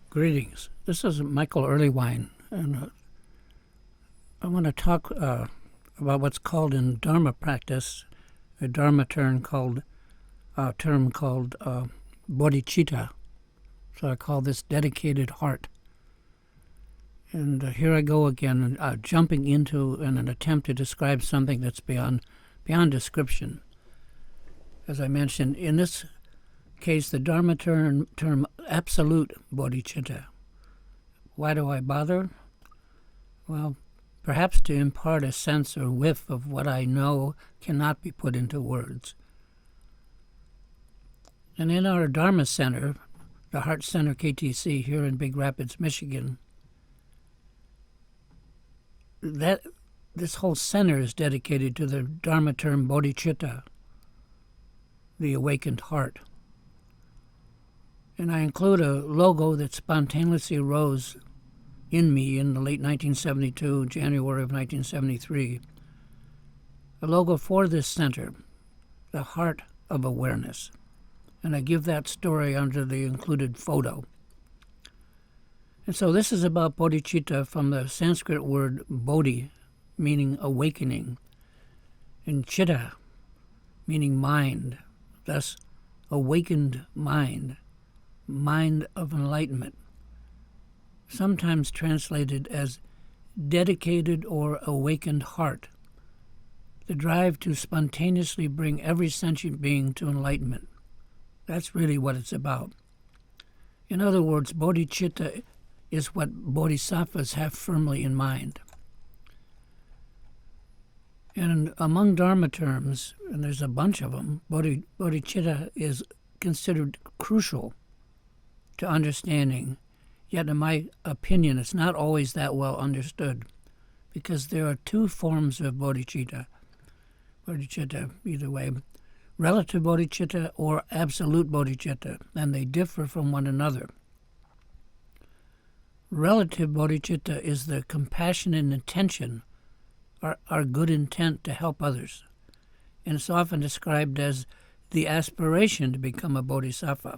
Greetings. This is Michael Erlewine, and I want to talk about what's called in Dharma practice a Dharma term called Bodhicitta. So I call this dedicated heart. And here I go again, jumping into an attempt to describe something that's beyond description. As I mentioned, in this case, the Dharma term Absolute Bodhicitta. Why do I bother? Well, perhaps to impart a sense or whiff of what I know cannot be put into words. And in our Dharma Center, the Heart Center KTC here in Big Rapids, Michigan, this whole center is dedicated to the Dharma term Bodhicitta, the awakened heart. And I include a logo that spontaneously arose in me in the late 1972, January of 1973. A logo for this center, the Heart of Awareness. And I give that story under the included photo. And so this is about bodhicitta from the Sanskrit word bodhi, meaning awakening, and chitta, meaning mind, thus awakened mind. Mind of enlightenment, sometimes translated as dedicated or awakened heart, the drive to spontaneously bring every sentient being to enlightenment. That's really what it's about. In other words, bodhicitta is what bodhisattvas have firmly in mind. And among Dharma terms, and there's a bunch of them, bodhicitta is considered crucial to understanding, yet in my opinion it's not always that well understood, because there are two forms of bodhicitta either way, relative bodhicitta or absolute bodhicitta, and they differ from one another. Relative bodhicitta is the compassionate intention, our good intent to help others, and it's often described as the aspiration to become a bodhisattva.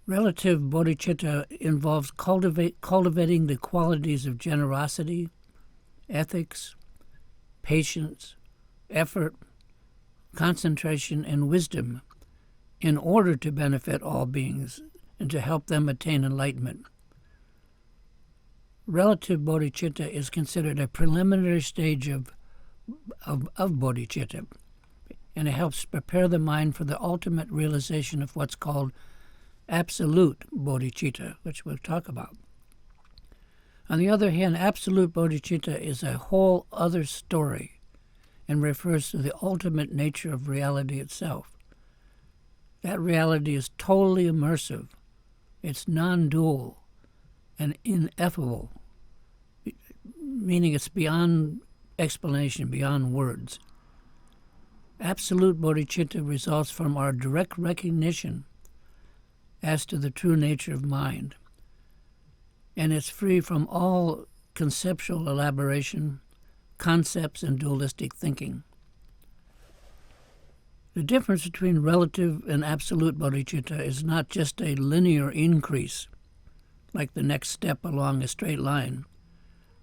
Relative bodhicitta involves cultivating the qualities of generosity, ethics, patience, effort, concentration, and wisdom in order to benefit all beings and to help them attain enlightenment. Relative bodhicitta is considered a preliminary stage of bodhicitta, and it helps prepare the mind for the ultimate realization of what's called absolute bodhicitta, which we'll talk about. On the other hand, absolute bodhicitta is a whole other story and refers to the ultimate nature of reality itself. That reality is totally immersive. It's non-dual and ineffable, meaning it's beyond explanation, beyond words. Absolute bodhicitta results from our direct recognition as to the true nature of mind, and it's free from all conceptual elaboration, concepts, and dualistic thinking. The difference between relative and absolute bodhicitta is not just a linear increase, like the next step along a straight line,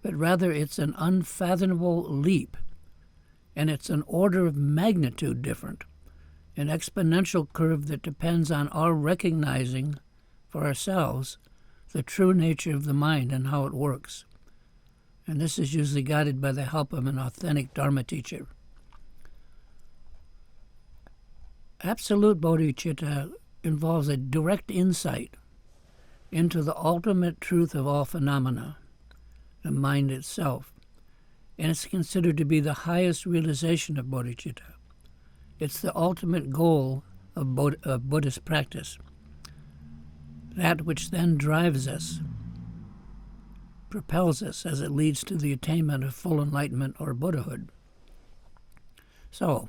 but rather it's an unfathomable leap, and it's an order of magnitude different, an exponential curve that depends on our recognizing for ourselves the true nature of the mind and how it works. And this is usually guided by the help of an authentic Dharma teacher. Absolute bodhicitta involves a direct insight into the ultimate truth of all phenomena, the mind itself, and it's considered to be the highest realization of bodhicitta. It's the ultimate goal of Buddhist practice, that which then drives us. propels us as it leads to the attainment of full enlightenment or Buddhahood. So,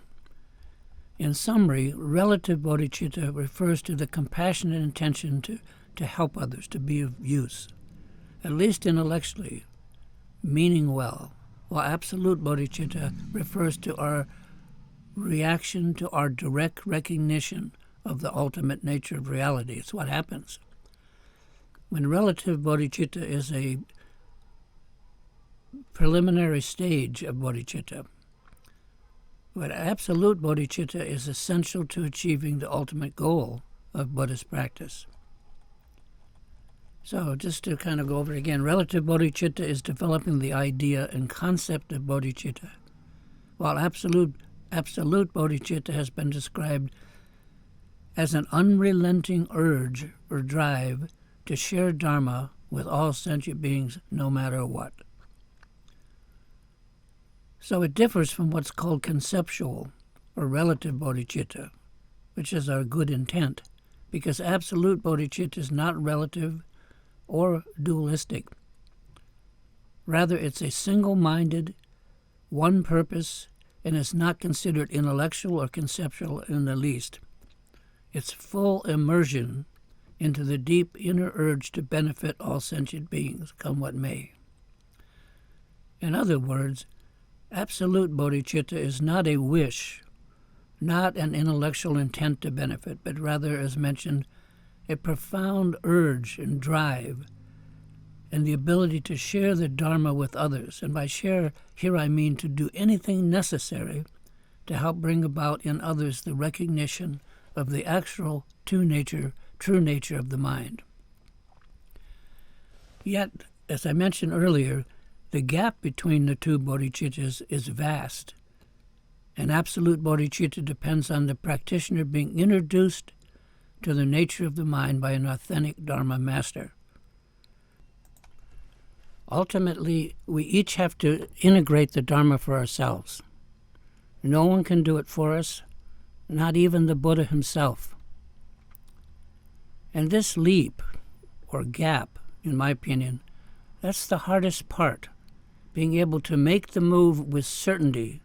in summary, relative bodhicitta refers to the compassionate intention to help others, to be of use, at least intellectually, meaning well, while absolute bodhicitta refers to our reaction to our direct recognition of the ultimate nature of reality. It's what happens. When relative bodhicitta is a preliminary stage of bodhicitta, but absolute bodhicitta is essential to achieving the ultimate goal of Buddhist practice. So just to kind of go over it again, relative bodhicitta is developing the idea and concept of bodhicitta, while absolute bodhicitta has been described as an unrelenting urge or drive to share Dharma with all sentient beings no matter what. So it differs from what's called conceptual or relative bodhicitta, which is our good intent, because absolute bodhicitta is not relative or dualistic. Rather, it's a single-minded, one purpose, and is not considered intellectual or conceptual in the least. It's full immersion into the deep inner urge to benefit all sentient beings, come what may. In other words, absolute bodhicitta is not a wish, not an intellectual intent to benefit, but rather, as mentioned, a profound urge and drive, and the ability to share the Dharma with others. And by share, here I mean to do anything necessary to help bring about in others the recognition of the actual true nature of the mind. Yet, as I mentioned earlier, the gap between the two bodhicittas is vast, and absolute bodhicitta depends on the practitioner being introduced to the nature of the mind by an authentic Dharma master. Ultimately, we each have to integrate the Dharma for ourselves. No one can do it for us, not even the Buddha himself. And this leap, or gap, in my opinion, that's the hardest part, being able to make the move with certainty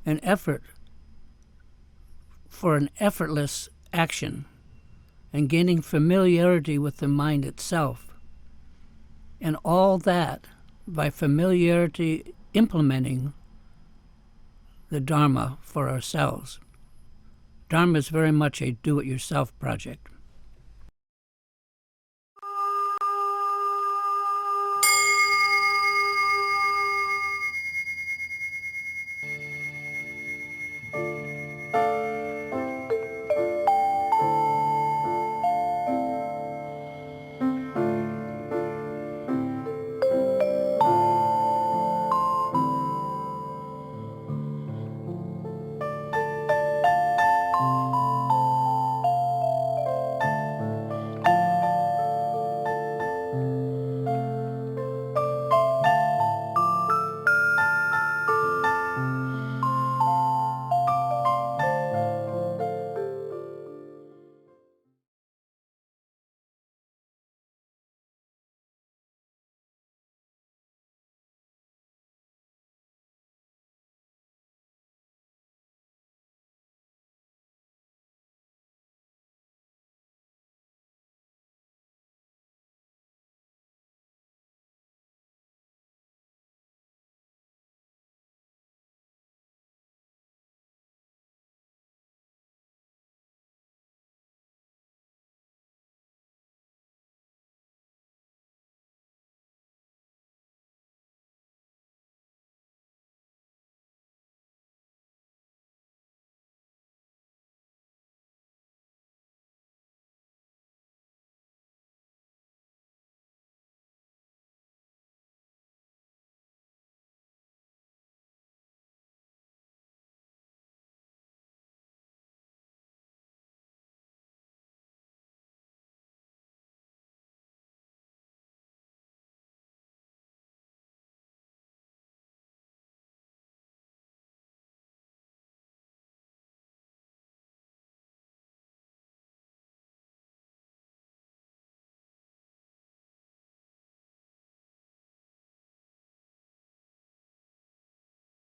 and effort for an effortless action, and gaining familiarity with the mind itself. And all that by familiarity implementing the Dharma for ourselves. Dharma is very much a do-it-yourself project.